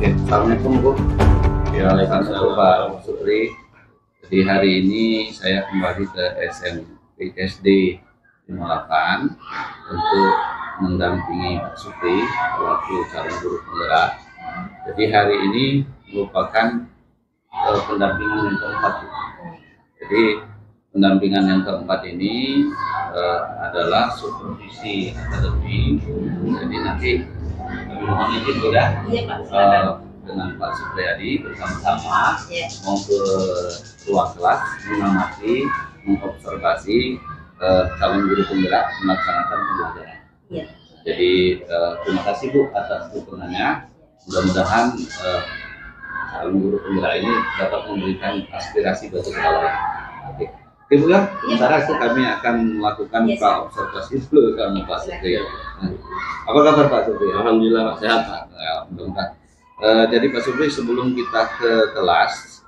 Oke, assalamualaikum Bu. Ya, Waalaikumsalam Pak Supri. Jadi hari ini saya kembali ke SMP SD 58 untuk mendampingi Pak Supri selaku calon guru penggerak. Jadi hari ini merupakan pendampingan yang keempat. Jadi pendampingan yang keempat ini adalah supervisi akademik. Jadi nanti mohon izin sudah dengan Pak Supriyadi bersama-sama mau ke ruang kelas mengamati, mengobservasi calon guru penggerak melaksanakan pembelajaran. Jadi terima kasih Bu atas dukungannya. Mudah-mudahan calon guru penggerak ini dapat memberikan aspirasi bagi kita lain. Oke Bu ya, sementara itu kami akan melakukan observasi dulu sama Pak Supri. Apa kabar Pak Supri? Alhamdulillah Pak, sehat Pak. Jadi Pak Supri, sebelum kita ke kelas,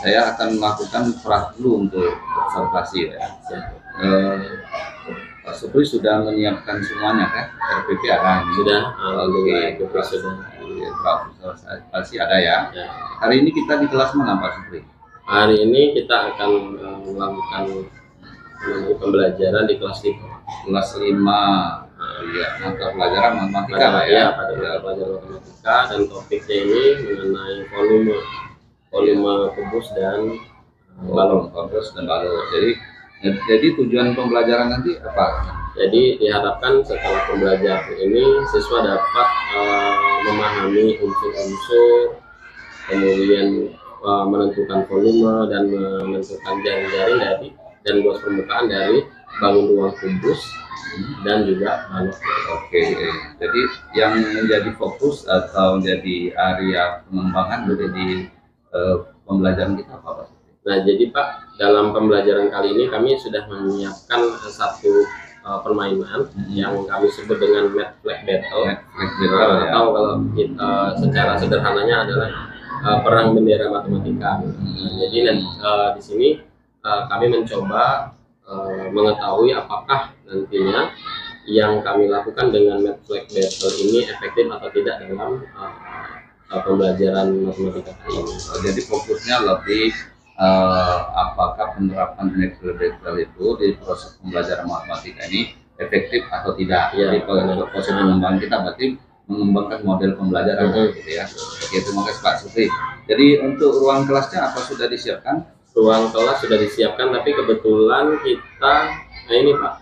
saya akan melakukan pra dulu untuk observasi ya. Pak Supri sudah menyiapkan semuanya kan? RPP ada? Sudah. RPP sudah. Observasi ada ya. Hari ini kita di kelas mana Pak Supri? Hari ini kita akan melakukan pembelajaran di kelas 5. Kelas 5. Ya, mata pelajaran matematika Pak ya. Pada pelajaran matematika, dan topiknya ini mengenai volume kubus dan balon. Jadi tujuan pembelajaran nanti apa? Jadi diharapkan setelah pembelajaran ini siswa dapat memahami unsur-unsur, kemudian menentukan volume dan menentukan jaring-jaring dan luas permukaan dari bangun ruang kubus dan juga balon. Oke, jadi yang menjadi fokus atau menjadi area pengembangan dari pembelajaran kita apa Pak? Nah, jadi Pak, dalam pembelajaran kali ini kami sudah menyiapkan satu permainan yang kami sebut dengan Mad Flag Battle. Atau kalau kita secara sederhananya adalah perang bendera matematika. Jadi di sini kami mencoba mengetahui apakah nantinya yang kami lakukan dengan Mad Flag Battle ini efektif atau tidak dalam pembelajaran matematika kali ini. Jadi fokusnya lebih apakah penerapan Mad Flag Battle itu di proses pembelajaran matematika ini efektif atau tidak. Jadi proses pengembangan kita berarti mengembangkan model pembelajaran gitu ya. Oke, terima kasih Pak Supri. Jadi untuk ruang kelasnya apa sudah disiapkan? Ruang kelas sudah disiapkan, tapi kebetulan kita ini Pak,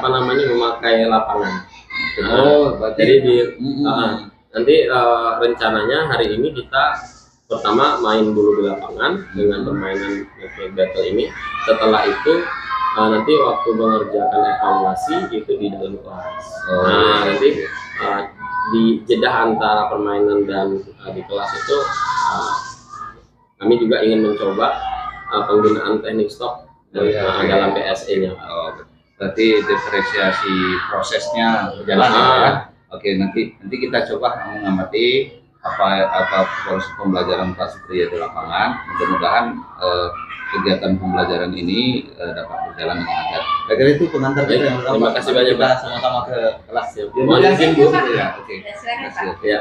memakai lapangan. Jadi nanti rencananya hari ini kita pertama main dulu di lapangan dengan permainan battle ini. Setelah itu nanti waktu mengerjakan evaluasi itu di dalam kelas. Nanti di jeda antara permainan dan di kelas itu kami juga ingin mencoba penggunaan teknik stop dalam PSE-nya. Berarti diferensiasi prosesnya berjalan ya. Oke, nanti kita coba mengamati apa proses pembelajaran Pak Supri di lapangan. Mudah-mudahan kegiatan pembelajaran ini dapat berjalan dengan lancar. Agar itu pengantar kita yang pertama. Terima kasih banyak Pak. Sama-sama ke kelas ya. Mohon izin Bu. Ya, oke. Ya.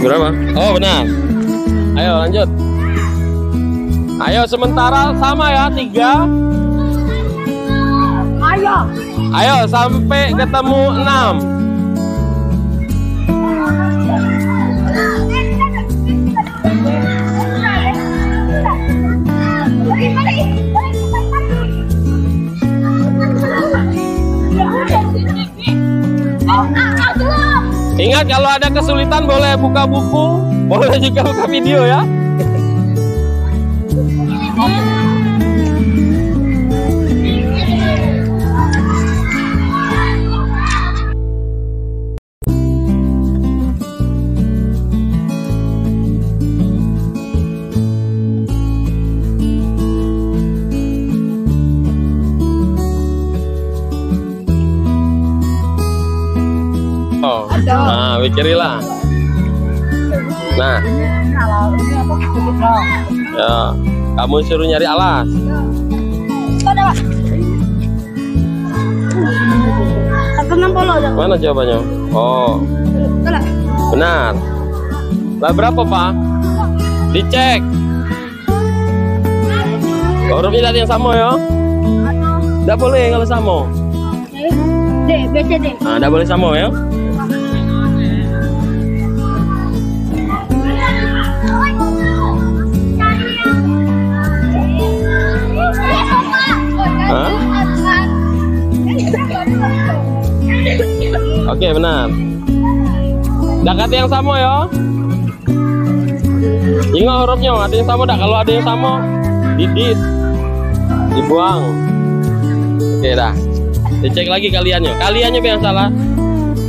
Berapa? Oh benar. Ayo lanjut. Ayo sementara sama ya 3. Ayo sampai ketemu 6. Ingat kalau ada kesulitan boleh buka buku, boleh juga buka video ya. Oh, nah, pikirilah. Nah, ya, kamu suruh nyari alas. Mana jawabannya? Oh, benar. Lah berapa Pak? Dicek. Hurufnya tadi yang sama ya? Tidak boleh kalau sama. D, B, C, D. Nah, tidak boleh sama ya? Oke, benar. Dekat yang sama ya. Ingat hurufnya, ada yang sama. Kalau ada yang sama, dibuang. Oke dah. Dicek lagi kaliannya. Kaliannya yang salah.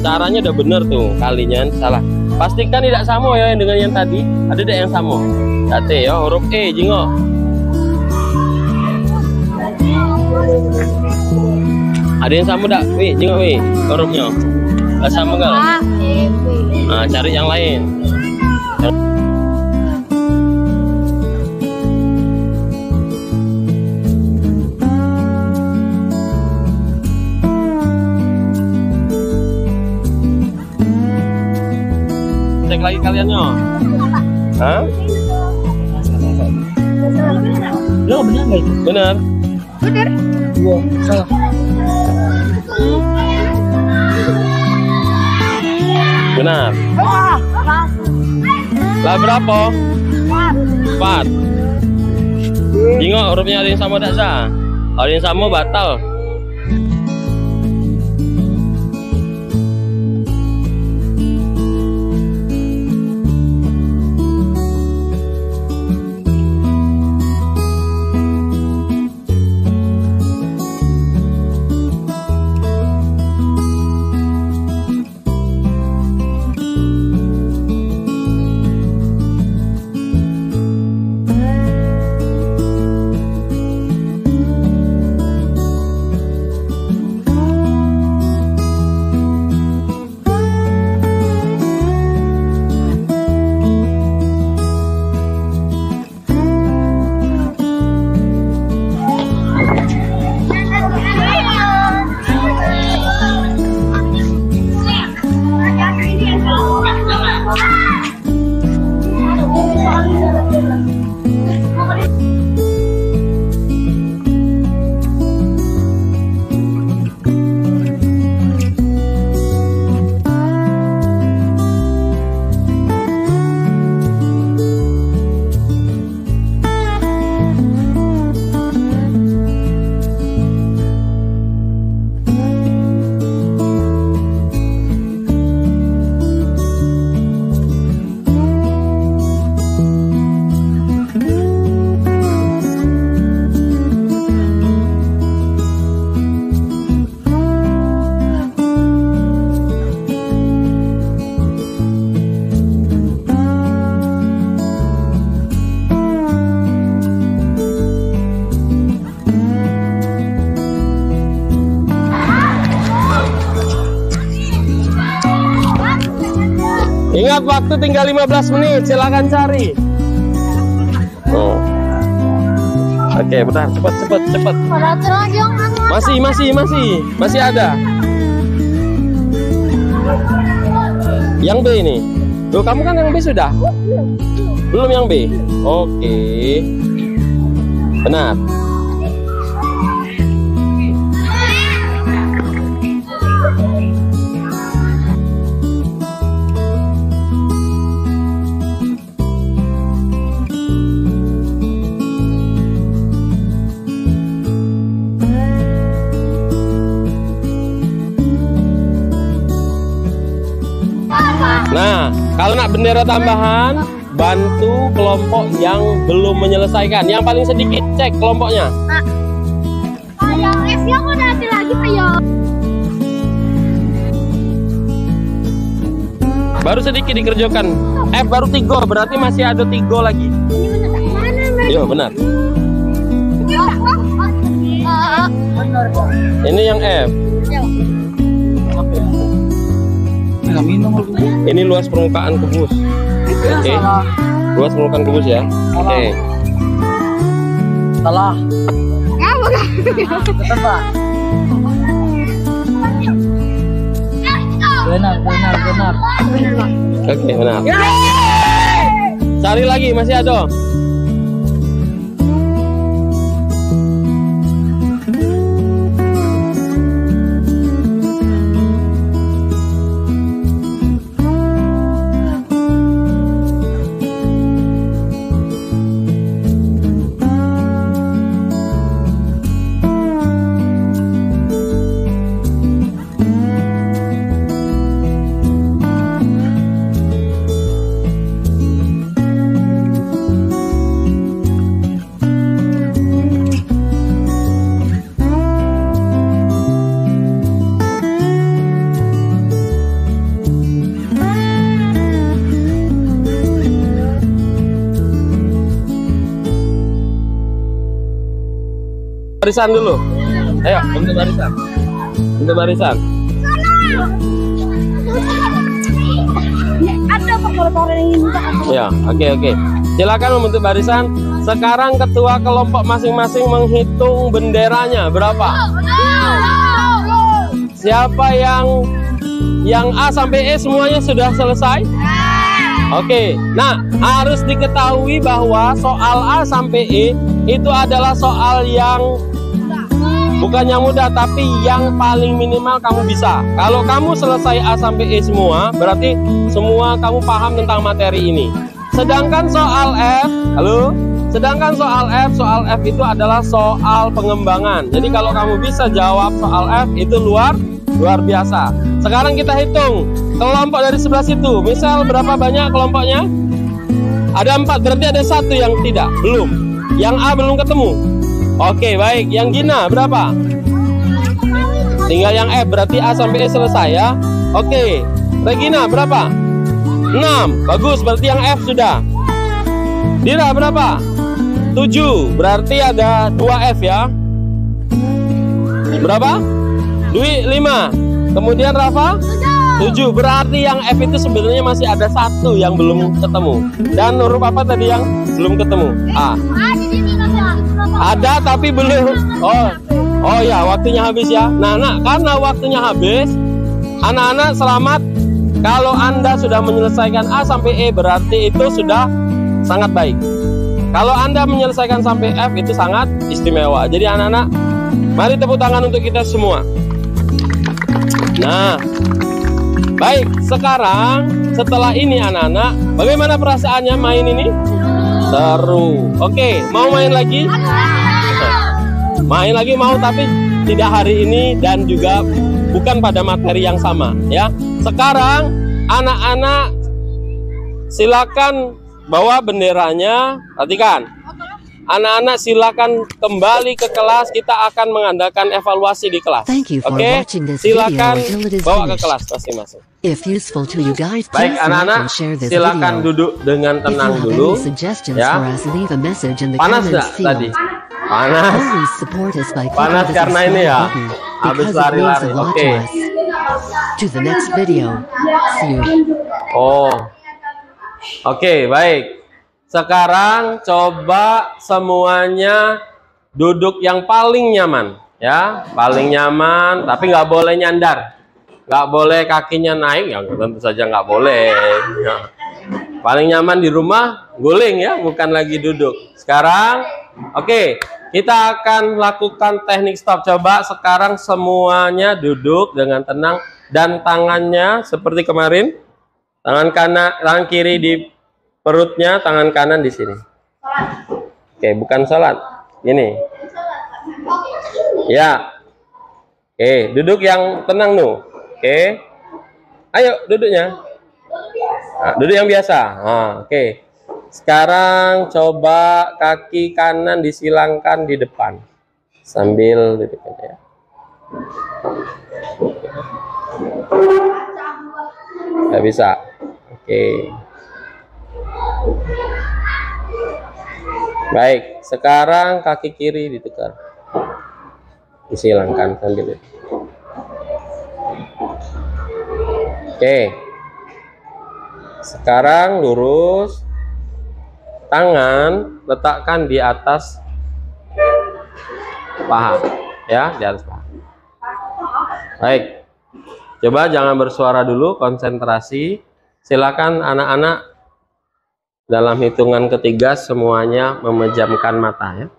Caranya udah bener tuh. Kalinya salah. Pastikan tidak sama ya dengan yang tadi. Ada tidak yang sama? T ya, huruf E, jingok. Ada yang sama tak? Wih, jengok wih, hurufnya. Gak sama gak? Nah, cari yang lain. Cek lagi kaliannya. Hah? Lo benar nggak itu? Benar. Benar. Dua, salah. Benar. Lah berapa? 4. Tengok hurufnya ada yang sama tak sah? Ada yang sama batal. Ingat waktu tinggal 15 menit, silakan cari. Oh. Oke, bentar, cepat. Masih ada. Yang B ini. Loh, kamu kan yang B sudah? Belum yang B? Oke. Benar. Nah, kalau nak bendera tambahan, bantu kelompok yang belum menyelesaikan. Yang paling sedikit cek kelompoknya. Yang F yang udah ada lagi ayo. Baru sedikit dikerjakan. F baru 3, berarti masih ada 3 lagi. Iya benar. Ini yang F. Ini luas permukaan kubus. Oke. Luas permukaan kubus ya. Oke. Salah. Betul, Pak. Benar. Oke, benar. Cari lagi, masih ada. Barisan dulu. Ayo, bentuk barisan. Bentuk barisan. Ada perkara yang minta. Ya, oke. Silakan membentuk barisan. Sekarang ketua kelompok masing-masing menghitung benderanya berapa. Siapa yang A sampai E semuanya sudah selesai? Oke. Nah, harus diketahui bahwa soal A sampai E itu adalah soal yang bukan yang mudah, tapi yang paling minimal kamu bisa. Kalau kamu selesai A sampai E semua, berarti semua kamu paham tentang materi ini. Sedangkan soal F, soal F itu adalah soal pengembangan. Jadi kalau kamu bisa jawab soal F itu luar biasa. Sekarang kita hitung kelompok dari sebelah situ. Misal berapa banyak kelompoknya? Ada 4, berarti ada 1 yang tidak, belum. Yang A belum ketemu. Oke, baik. Yang Gina berapa? Tinggal yang F, berarti A sampai E selesai ya. Oke. Regina berapa? 6. Bagus, berarti yang F sudah. Dira berapa? 7. Berarti ada 2 F ya. Berapa? Dwi 5. Kemudian Rafa 7. Berarti yang F itu sebenarnya masih ada 1 yang belum ketemu. Dan huruf apa tadi yang belum ketemu? A. Ada tapi belum. Oh ya, waktunya habis ya. Nah, karena waktunya habis, anak-anak selamat. Kalau Anda sudah menyelesaikan A sampai E, berarti itu sudah sangat baik. Kalau Anda menyelesaikan sampai F, itu sangat istimewa. Jadi anak-anak, mari tepuk tangan untuk kita semua. Nah, baik. Sekarang setelah ini anak-anak, bagaimana perasaannya main ini? Seru. Oke, mau main lagi? Main lagi mau, tapi tidak hari ini dan juga bukan pada materi yang sama ya. Sekarang anak-anak silakan bawa benderanya. Perhatikan. Anak-anak silakan kembali ke kelas. Kita akan mengadakan evaluasi di kelas. Oke, silakan bawa ke kelas masing-masing. Baik anak-anak, silakan duduk dengan tenang dulu ya. Panas nggak tadi? Panas karena ini ya, habis lari-lari. Oke. Oke, baik. Sekarang coba semuanya duduk yang paling nyaman ya, paling nyaman, tapi nggak boleh nyandar, nggak boleh kakinya naik, ya tentu saja nggak boleh ya. Paling nyaman di rumah guling ya, bukan lagi duduk. Sekarang, oke, kita akan lakukan teknik stop. Coba sekarang semuanya duduk dengan tenang dan tangannya seperti kemarin. Tangan kanan, tangan kiri di perutnya, tangan kanan di sini. Oke, bukan sholat. Ini. Ya. Oke, duduk yang tenang tuh. Oke. Ayo duduknya. Nah, duduk yang biasa. Nah, oke. Sekarang coba kaki kanan disilangkan di depan. Sambil duduk aja ya. Nggak bisa. Oke. Baik, sekarang kaki kiri ditukar. Disilangkan sambil itu. Oke. Sekarang lurus. Tangan letakkan di atas paha, ya, di atas paha. Baik. Coba jangan bersuara dulu, konsentrasi. Silakan anak-anak dalam hitungan ketiga semuanya memejamkan mata ya.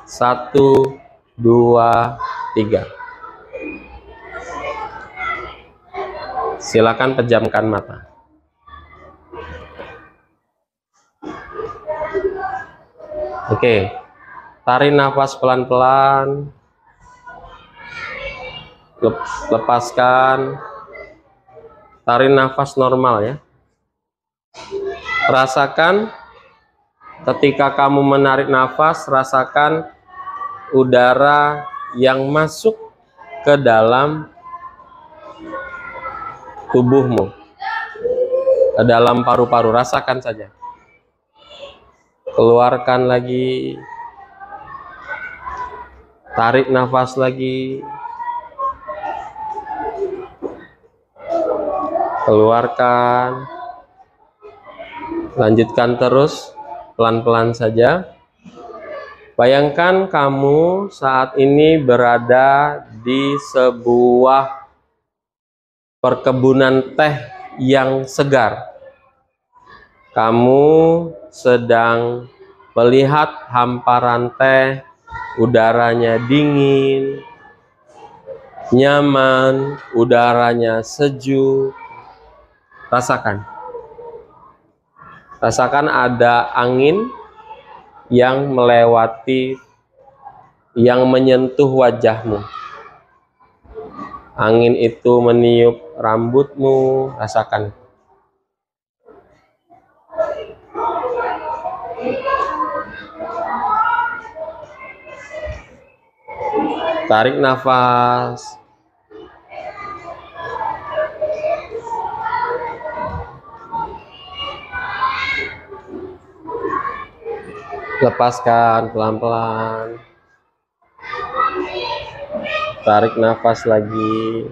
1, 2, 3. Silakan pejamkan mata. Oke, tarik nafas pelan-pelan, lepaskan, tarik nafas normal ya. Rasakan ketika kamu menarik nafas, rasakan udara yang masuk ke dalam tubuhmu, ke dalam paru-paru, rasakan saja. Keluarkan lagi, tarik nafas lagi, keluarkan, lanjutkan terus pelan-pelan saja. Bayangkan kamu saat ini berada di sebuah perkebunan teh yang segar. Kamu sedang melihat hamparan teh, udaranya dingin, nyaman, udaranya sejuk. Rasakan. Rasakan ada angin yang melewati, yang menyentuh wajahmu. Angin itu meniup rambutmu, rasakan. Tarik nafas. Lepaskan pelan-pelan. Tarik nafas lagi.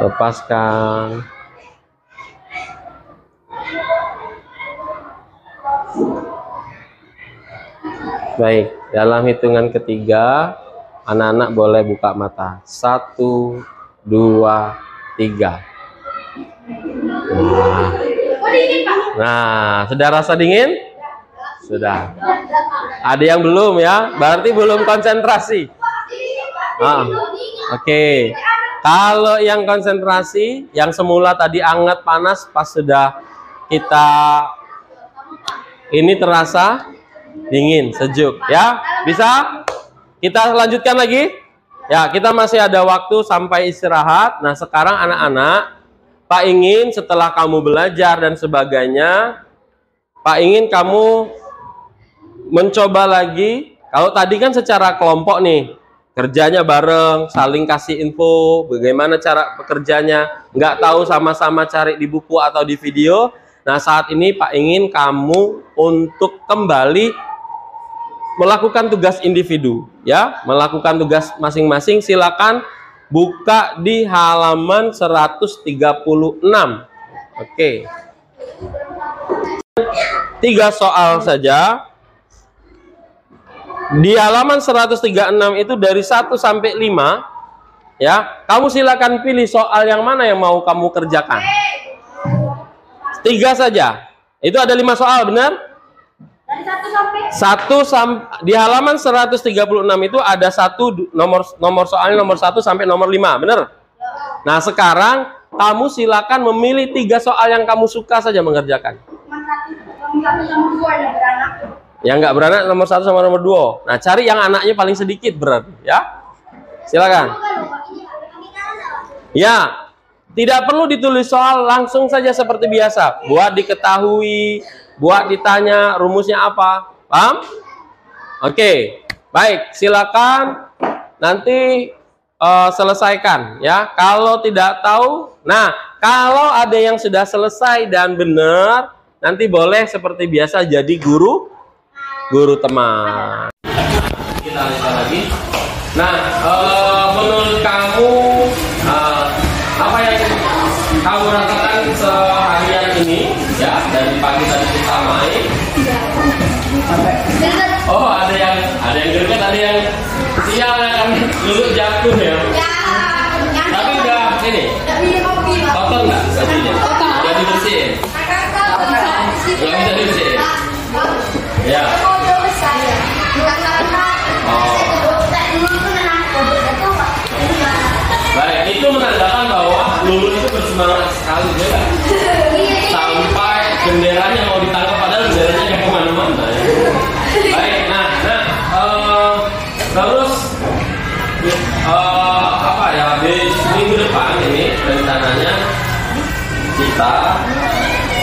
Lepaskan. Baik, dalam hitungan ketiga, anak-anak boleh buka mata. 1, 2, 3. Nah, sudah rasa dingin? Sudah. Ada yang belum ya? Berarti belum konsentrasi. Oke. Kalau yang konsentrasi, yang semula tadi hangat panas, pas sudah kita ini terasa dingin, sejuk, ya. Bisa? Kita lanjutkan lagi? Ya, kita masih ada waktu sampai istirahat. Nah, sekarang anak-anak, Pak ingin setelah kamu belajar dan sebagainya, Pak ingin kamu mencoba lagi. Kalau tadi kan secara kelompok nih, kerjanya bareng, saling kasih info, bagaimana cara pekerjanya, nggak tahu sama-sama cari di buku atau di video. Nah, saat ini Pak ingin kamu untuk kembali melakukan tugas individu, ya, melakukan tugas masing-masing. Silakan buka di halaman 136. Oke. 3 soal saja. Di halaman 136 itu dari 1 sampai 5, ya. Kamu silakan pilih soal yang mana yang mau kamu kerjakan. 3 saja. Itu ada 5 soal, benar? Dari 1 sampai Di halaman 136 itu ada nomor soalnya nomor 1 sampai nomor 5, benar? Nah, sekarang kamu silakan memilih 3 soal yang kamu suka saja mengerjakan. cuma 1 sama 2 yang beranak. Yang nggak beranak nomor 1 sama nomor 2. Nah, cari yang anaknya paling sedikit berarti, ya. Silakan. Ya, tidak perlu ditulis soal, langsung saja seperti biasa. Buat diketahui, buat ditanya rumusnya apa. Paham? Oke, baik. Silakan nanti selesaikan ya. Kalau tidak tahu, nah kalau ada yang sudah selesai dan benar, nanti boleh seperti biasa jadi guru teman. Kita lihat lagi. Nah, menurut kamu apa yang kamu rasakan seharian ini ya, dari pagi tadi kita main? Oh, ada yang greget, ada yang sial kan dulu jatuh ya. Tapi udah ini. Kotor nggak sapinya? Udah dibersihin? Nggak bisa dibersihin? Ya. Baik, itu menandakan bahwa Lulu itu bersemangat sekali ya kan? Sampai benderanya mau ditangkap padahal benderanya nggak kemana-mana ya. Baik, nah terus apa ya, di minggu depan ini rencananya kita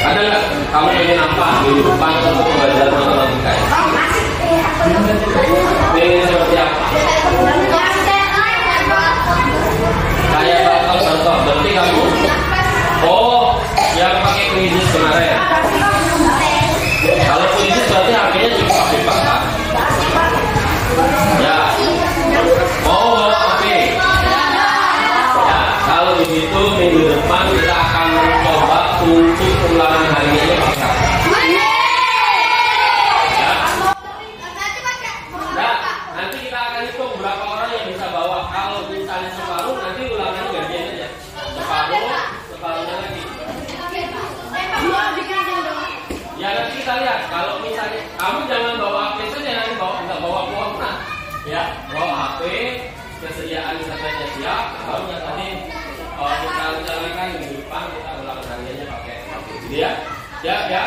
ada nggak kamu pengen apa minggu depan untuk belajar matematika ya? Pengen seperti apa? Kayak contoh, berarti kamu yang pakai kuisis kemarin. Kalau kuisis berarti HP-nya juga pakai kan? Ya. Mau bawa HP? Ya, kalau begitu minggu depan kita akan mencoba untuk ulangan hariannya pakai HP. Nanti kita akan hitung berapa orang yang bisa bawa. Kalau misalnya separuh, nanti ulangannya gantian aja. Separuhnya lagi. Ya nanti kita lihat. Kalau misalnya kamu jangan bawa HP saja, nggak bawa kuota. Ya, bawa HP, kesediaan katanya siap. Kalau tadi kita rencanakan minggu depan kita ulangan hariannya pakai HP. Jadi ya, siap ya.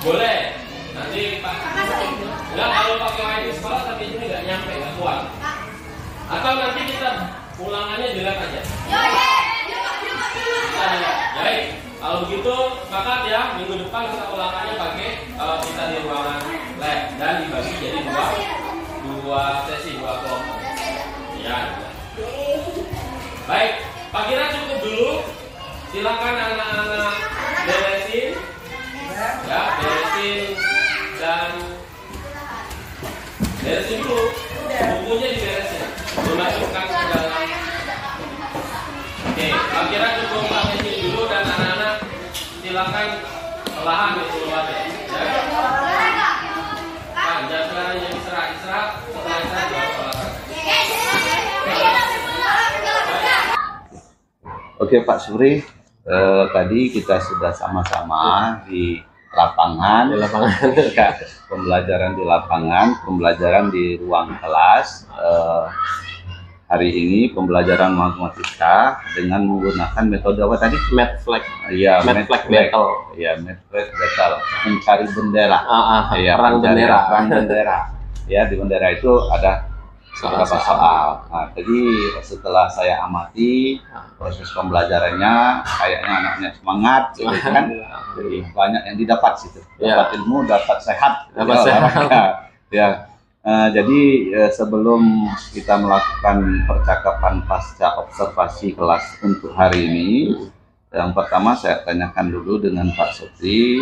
Boleh. Nanti Pak. Enggak, kalau pakai wifi sekolah tapi ini nggak nyampe, nggak kuat. Atau nanti kita ulangannya dilihat aja. Baik, kalau begitu maka ya minggu depan kita ulangannya pakai kita di ruangan lab dan dibagi jadi dua sesi, 2 kelompok. Ya. Baik, Pak Kira cukup dulu. Silakan anak-anak beresin. Ya, beresin dan beresin dulu, bukunya diberesin, dimasukkan ke dalam. Oke, kira cukup sampai sini dulu dan anak-anak silakan perlahan keluar ya. Nah, jangan sekarang yang istirahat, setelah istirahat baru olahraga. Oke Pak Supri, tadi kita sudah sama-sama di lapangan, pembelajaran di lapangan, pembelajaran di ruang kelas. Hari ini pembelajaran matematika dengan menggunakan metode apa tadi? Matflag. Iya, Matflag battle. Iya, Matflag battle. Mencari bendera. Ya, perang bendera. Ya, di bendera itu ada beberapa soal. Nah, jadi setelah saya amati proses pembelajarannya, kayaknya anaknya semangat, gitu kan? Jadi banyak yang didapat situ. Dapat ilmu, dapat sehat. Ya. Jadi sebelum kita melakukan percakapan pasca observasi kelas untuk hari ini, yang pertama saya tanyakan dulu dengan Pak Supri,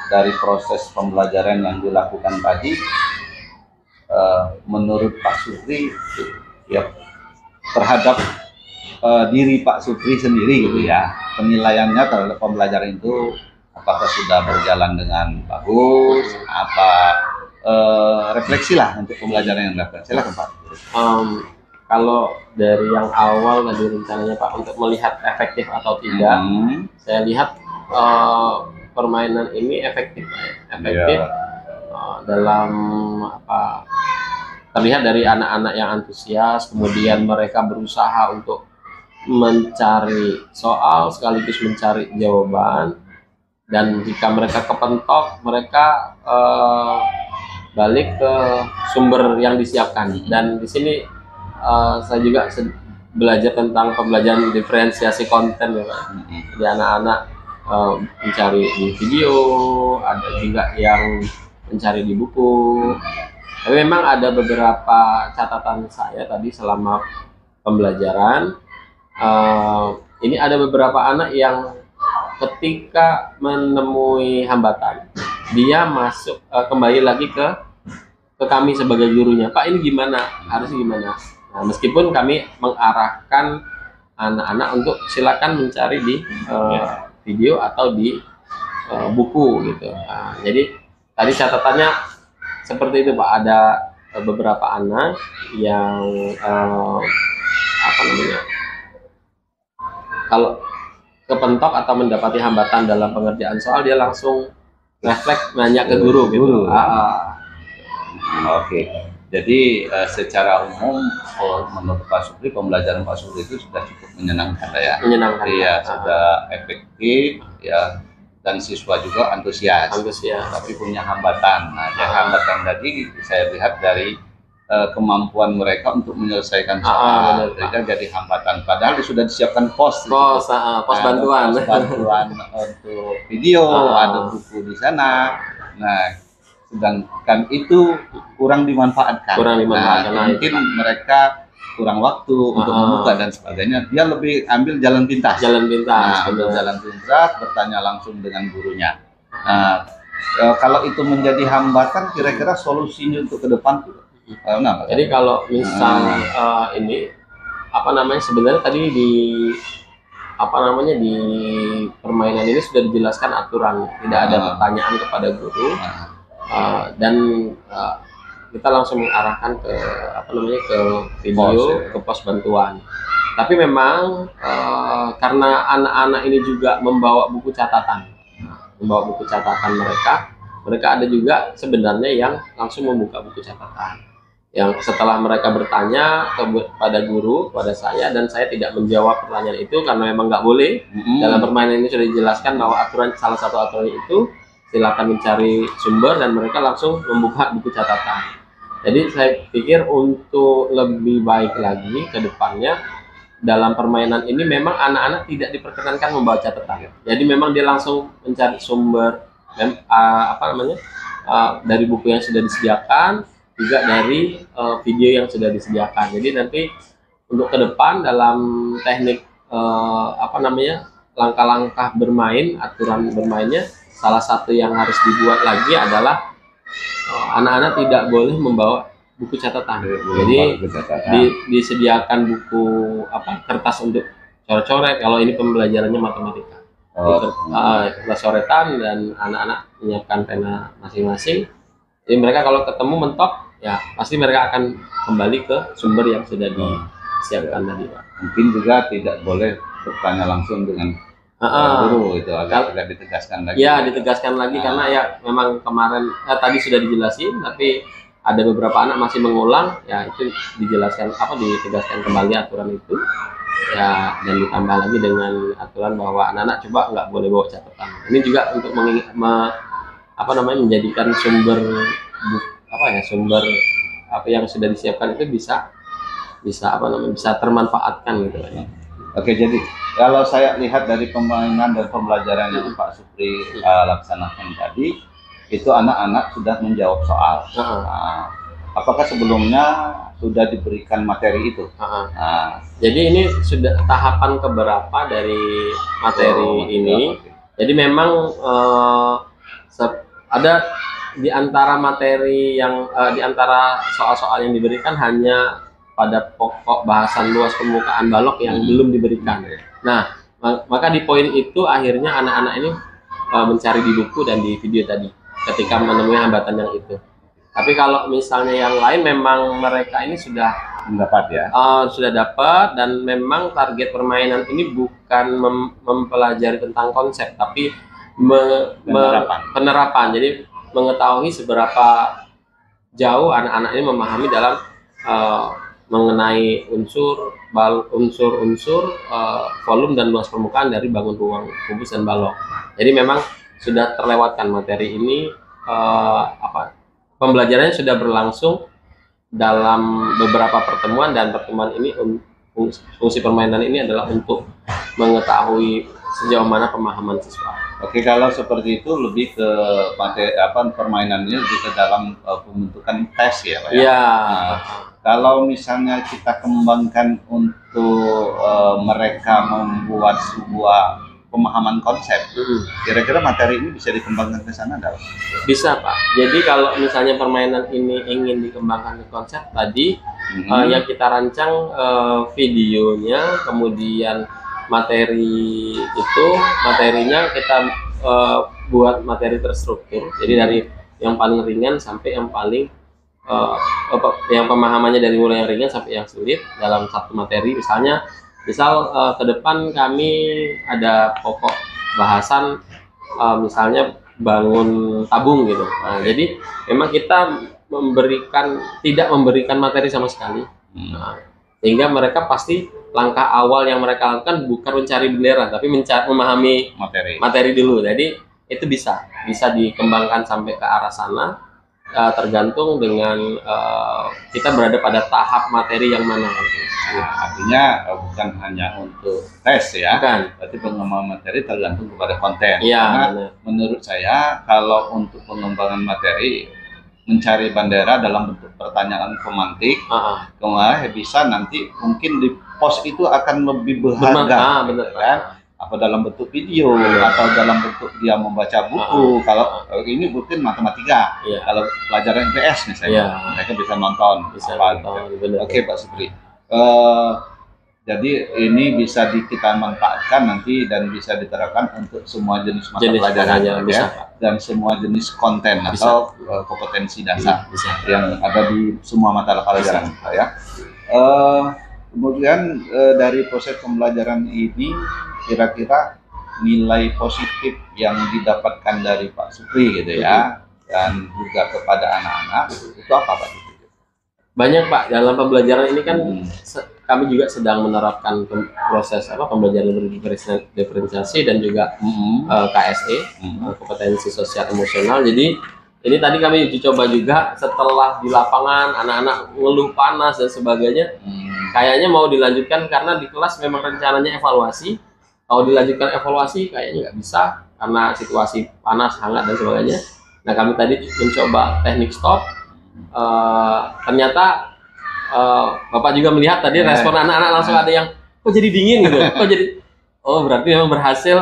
dari proses pembelajaran yang dilakukan tadi, menurut Pak Supri ya terhadap diri Pak Supri sendiri gitu ya, penilaiannya terhadap pembelajaran itu apakah sudah berjalan dengan bagus, apa refleksi lah untuk pembelajaran yang dilakukan. Silakan Pak. kalau dari yang awal tadi rencananya Pak untuk melihat efektif atau tidak, saya lihat permainan ini efektif, Pak, ya. Efektif dalam apa? Terlihat dari anak-anak yang antusias, kemudian mereka berusaha untuk mencari soal sekaligus mencari jawaban, dan jika mereka kepentok, mereka balik ke sumber yang disiapkan. Dan di sini saya juga belajar tentang pembelajaran diferensiasi konten ya Pak. Jadi anak-anak mencari di video, ada juga yang mencari di buku. Tapi memang ada beberapa catatan saya tadi selama pembelajaran. Ini ada beberapa anak yang ketika menemui hambatan, dia masuk kembali lagi ke kami sebagai gurunya. Pak, ini gimana? Harusnya gimana? Nah, meskipun kami mengarahkan anak-anak untuk silakan mencari di video atau di buku gitu. Nah, jadi tadi catatannya seperti itu Pak, ada beberapa anak yang apa namanya, kalau kepentok atau mendapati hambatan dalam pengerjaan soal, dia langsung refleks nanya ke guru gitu. Oke. Jadi secara umum menurut Pak Supri, pembelajaran Pak Supri itu sudah cukup menyenangkan ya. Menyenangkan. Iya, sudah efektif ya, dan siswa juga antusias. Tapi punya hambatan. Nah, hambatan tadi saya lihat dari kemampuan mereka untuk menyelesaikan soal, jadi hambatan. Padahal sudah disiapkan pos bantuan, untuk video, ada buku di sana. Nah, sedangkan itu kurang dimanfaatkan. Nah, mungkin mereka kurang waktu untuk membuka dan sebagainya. Dia lebih ambil jalan pintas. Ambil jalan pintas, bertanya langsung dengan gurunya. Nah, kalau itu menjadi hambatan, kira-kira solusinya untuk ke depan jadi kalau misal ini apa namanya, sebenarnya tadi di apa namanya di permainan ini sudah dijelaskan aturan, tidak ada pertanyaan kepada guru, dan kita langsung mengarahkan ke apa namanya, ke video, ke pos bantuan. Tapi memang karena anak-anak ini juga membawa buku catatan, mereka ada juga sebenarnya yang langsung membuka buku catatan. Yang setelah mereka bertanya kepada guru, kepada saya, dan saya tidak menjawab pertanyaan itu karena memang nggak boleh. Dalam permainan ini sudah dijelaskan bahwa aturan, salah satu aturan itu silakan mencari sumber, dan mereka langsung membuka buku catatan. Jadi saya pikir untuk lebih baik lagi ke depannya dalam permainan ini memang anak-anak tidak diperkenankan membawa catatan. Jadi memang dia langsung mencari sumber apa namanya, dari buku yang sudah disediakan, juga dari video yang sudah disediakan. Jadi nanti untuk ke depan dalam teknik apa namanya, langkah-langkah bermain, aturan bermainnya, salah satu yang harus dibuat lagi adalah anak-anak tidak boleh membawa buku catatan. Jadi disediakan buku kertas untuk coret-coret kalau ini pembelajarannya matematika. Kertas coretan, dan anak-anak menyiapkan pena masing-masing. Jadi mereka kalau ketemu mentok, ya pasti mereka akan kembali ke sumber yang sudah disiapkan tadi Pak. Mungkin juga tidak boleh bertanya langsung dengan guru, itu agak ditegaskan lagi. Ya, ditegaskan lagi karena ya memang kemarin tadi sudah dijelasin, tapi ada beberapa anak masih mengulang, ya itu dijelaskan ditegaskan kembali aturan itu. Ya, dan ditambah lagi dengan aturan bahwa anak-anak coba nggak boleh bawa catatan. Ini juga untuk menjadikan sumber sumber apa yang sudah disiapkan itu bisa termanfaatkan gitu ya. Oke, jadi kalau saya lihat dari permainan dan pembelajaran yang Pak Supri laksanakan tadi, itu anak-anak sudah menjawab soal. Apakah sebelumnya sudah diberikan materi itu? Jadi ini sudah tahapan keberapa dari materi ini. Jadi memang ada di antara materi yang di antara soal-soal yang diberikan hanya pada pokok bahasan luas permukaan balok yang belum diberikan. Nah, maka di poin itu akhirnya anak-anak ini mencari di buku dan di video tadi ketika menemui hambatan yang itu. Tapi kalau misalnya yang lain memang mereka ini sudah Dapat ya. Sudah dapat, dan memang target permainan ini bukan mempelajari tentang konsep, tapi penerapan. Jadi mengetahui seberapa jauh anak-anak ini memahami dalam mengenai unsur volume dan luas permukaan dari bangun ruang kubus dan balok. Jadi memang sudah terlewatkan materi ini, pembelajarannya sudah berlangsung dalam beberapa pertemuan, dan pertemuan ini fungsi permainan ini adalah untuk mengetahui sejauh mana pemahaman siswa. Oke, kalau seperti itu lebih ke permainannya lebih ke dalam pembentukan tes ya, Pak ya. Iya. Nah, kalau misalnya kita kembangkan untuk mereka membuat sebuah pemahaman konsep, kira-kira materi ini bisa dikembangkan ke sana enggak? Bisa, Pak. Jadi kalau misalnya permainan ini ingin dikembangkan ke konsep tadi, yang kita rancang videonya, kemudian materinya kita buat materi terstruktur. Jadi dari yang paling ringan sampai yang paling yang pemahamannya dari mulai yang ringan sampai yang sulit dalam satu materi. Misal ke depan kami ada pokok bahasan misalnya bangun tabung gitu. Nah, jadi memang kita tidak memberikan materi sama sekali. Nah, sehingga mereka pasti langkah awal yang mereka lakukan bukan mencari bendera, tapi memahami materi dulu. Jadi itu bisa dikembangkan sampai ke arah sana, tergantung dengan kita berada pada tahap materi yang mana. Nah, artinya bukan hanya untuk tes ya, bukan. Berarti pengembangan materi tergantung kepada konten. Ya, karena benar. Menurut saya kalau untuk pengembangan materi, mencari bandera dalam bentuk pertanyaan pemantik, bisa nanti mungkin di post itu akan lebih berharga, kan? Apa dalam bentuk video atau dalam bentuk dia membaca buku. Kalau ini mungkin matematika, kalau pelajaran IPS misalnya, mereka bisa nonton. Oke, Pak Supri. Jadi ini bisa kita manfaatkan nanti dan bisa diterapkan untuk semua jenis mata pelajaran ya, dan semua jenis konten atau kompetensi dasar yang ada di semua mata pelajaran ya. Kemudian dari proses pembelajaran ini kira-kira nilai positif yang didapatkan dari Pak Supri gitu ya, dan juga kepada anak-anak itu apa, Pak? Banyak, Pak. Dalam pembelajaran ini kan kami juga sedang menerapkan proses pembelajaran diferensiasi dan juga KSE, kompetensi sosial emosional. Jadi ini tadi kami uji coba juga setelah di lapangan anak-anak ngeluh panas dan sebagainya. Kayaknya mau dilanjutkan karena di kelas memang rencananya evaluasi. Kalau dilanjutkan evaluasi kayaknya nggak bisa karena situasi panas, hangat dan sebagainya. Nah, kami tadi mencoba teknik stop. Ternyata Bapak juga melihat tadi respon anak-anak langsung ada yang kok jadi dingin gitu. Berarti memang berhasil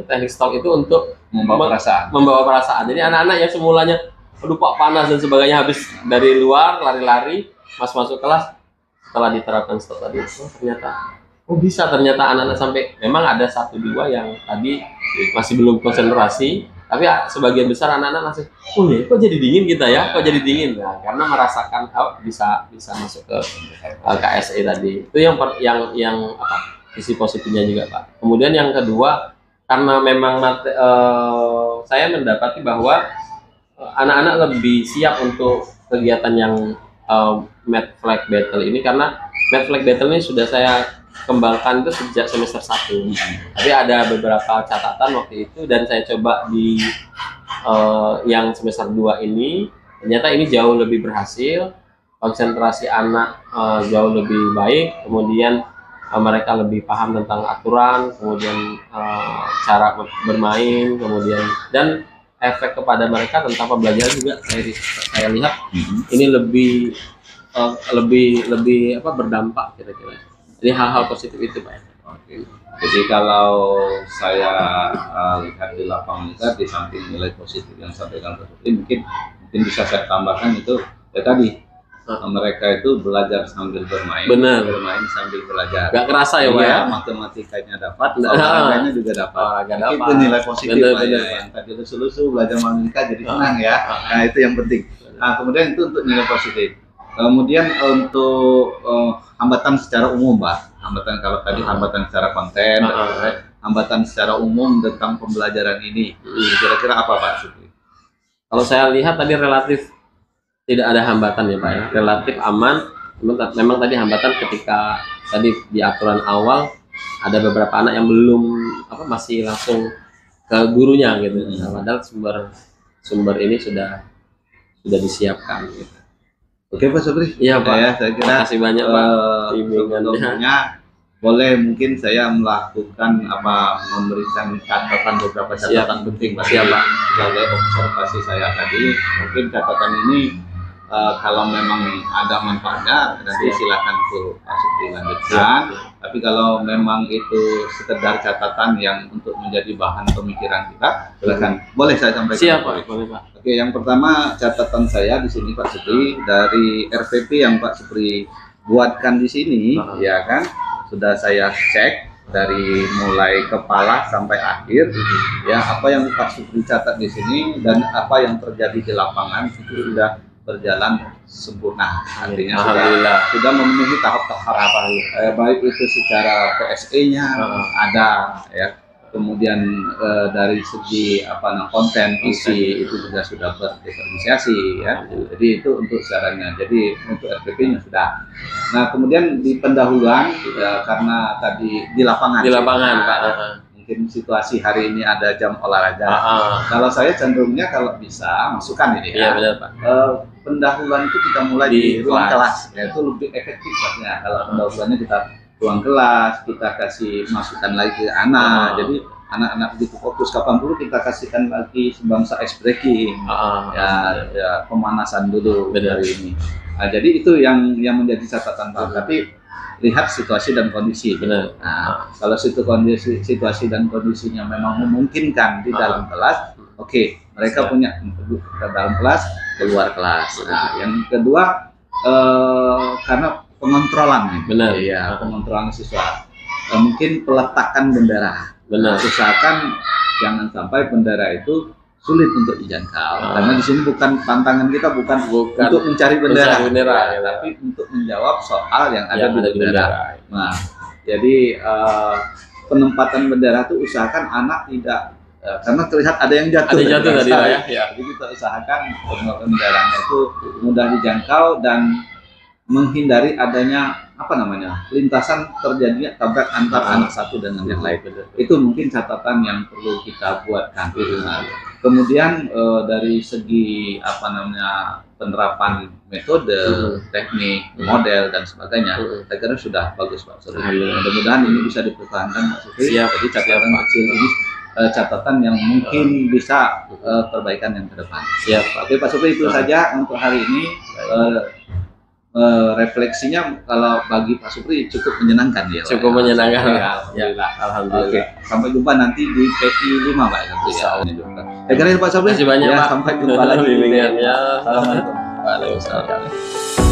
teknik stop itu untuk membawa perasaan. Jadi anak-anak yang semulanya lupa panas dan sebagainya habis dari luar lari-lari masuk kelas, setelah diterapkan stop tadi ternyata anak-anak sampai memang ada 1-2 yang tadi masih belum konsentrasi, tapi sebagian besar anak-anak langsung kok jadi dingin kita ya, kok jadi dingin. Nah, karena merasakan bisa masuk ke KSE tadi. Itu yang sisi positifnya juga, Pak. Kemudian yang kedua, karena memang saya mendapati bahwa anak-anak lebih siap untuk kegiatan yang Mad Flag Battle ini, karena Mad Flag Battle ini sudah saya kembangkan itu sejak semester 1. Tapi ada beberapa catatan waktu itu, dan saya coba di yang semester 2 ini, ternyata ini jauh lebih berhasil, konsentrasi anak jauh lebih baik, kemudian mereka lebih paham tentang aturan, kemudian cara bermain, kemudian dan efek kepada mereka tentang pembelajaran juga saya lihat ini lebih berdampak kira-kira. Jadi hal-hal positif itu, Pak. Oke. Jadi kalau saya lihat di lapangan kita, di samping nilai positif yang sampaikan Pak Supri, mungkin bisa saya tambahkan itu ya tadi mereka itu belajar sambil bermain, bermain sambil belajar. Gak kerasa ya, Pak ya? Matematikanya dapat, olahraganya juga dapat. Itu nilai positif yang tadi lusu-lusu belajar matematika jadi senang ya. Nah, itu yang penting. Nah, kemudian itu untuk nilai positif. Kemudian untuk hambatan secara umum, Pak. Hambatan kalau tadi hambatan secara konten, hambatan secara umum tentang pembelajaran ini. Kira-kira apa, Pak Supri? Kalau saya lihat tadi relatif tidak ada hambatan ya Pak ya, relatif aman. Memang tadi hambatan ketika tadi di aturan awal ada beberapa anak yang belum masih langsung ke gurunya gitu. Nah, padahal sumber ini sudah disiapkan gitu. Oke Pak Supri. Iya Pak. Ya, saya kira terima kasih banyak Pak. Sebelumnya boleh mungkin saya melakukan memberikan beberapa catatan penting Pak. Siap Pak. Sebagai observasi saya tadi, mungkin catatan ini kalau memang ada manfaatnya nanti silakan tuh Pak Supri lanjutkan. Tapi kalau memang itu sekedar catatan yang untuk menjadi bahan pemikiran kita, silakan. Boleh saya sampaikan? Siap Pak. Boleh Pak. Oke, yang pertama catatan saya di sini Pak Supri dari RPP yang Pak Supri buatkan di sini, ya kan? Sudah saya cek dari mulai kepala sampai akhir, ya apa yang Pak Supri catat di sini dan apa yang terjadi di lapangan itu sudah berjalan sempurna, artinya sudah memenuhi tahap-tahap baik itu secara PSE-nya ada, ya, kemudian dari segi konten isi itu juga sudah berdifferensiasi, ya, jadi itu untuk syaratnya, jadi untuk RPP-nya sudah. Nah kemudian di pendahuluan karena tadi di lapangan Pak, mungkin situasi hari ini ada jam olahraga. Kalau saya cenderungnya kalau bisa masukkan ini ya, benar, Pak. Pendahuluan itu kita mulai di ruang kelas, ya, itu lebih efektif Paknya. Kalau pendahuluannya kita ruang kelas, kita kasih masukan lagi ke anak, jadi anak-anak begitu fokus kapan dulu kita kasihkan lagi sebangsa ice breaking, ya pemanasan dulu dari ini. Nah, jadi itu yang menjadi catatan Pak. Tapi lihat situasi dan kondisi. Benar. Nah, kalau situasi dan kondisinya memang memungkinkan di dalam kelas, oke, mereka punya ke dalam kelas, keluar kelas. Nah, yang kedua karena pengontrolan, benar ya, pengontrolan siswa. Mungkin peletakan bendera. Benar. Usahakan jangan sampai bendera itu sulit untuk dijangkau, karena di sini bukan tantangan kita bukan untuk mencari bendera, tapi untuk menjawab soal yang ada di bendera. Nah, jadi penempatan bendera itu usahakan anak tidak karena terlihat ada yang jatuh. Ada jatuh tadi ya. Jadi kita usahakan benderanya itu mudah dijangkau dan menghindari adanya lintasan terjadinya tabrak antar anak satu dengan yang lain. Itu mungkin catatan yang perlu kita buatkan. Kemudian dari segi penerapan metode, teknik, model dan sebagainya, saya kira sudah bagus Pak Supri. Mudah-mudahan ini bisa dipertahankan Pak Supri. Jadi catatan kecil ini catatan yang mungkin bisa perbaikan yang ke depan. Siap. Oke Pak Supri, itu saja untuk hari ini. Refleksinya kalau bagi Pak Supri cukup menyenangkan ya. Cukup menyenangkan ya. Alhamdulillah. Oke, sampai jumpa nanti di PI 5 Pak. Saya kira Pak Supri. Terima kasih banyak Pak. Sampai jumpa lagi. Assalamualaikum. Waalaikumsalam.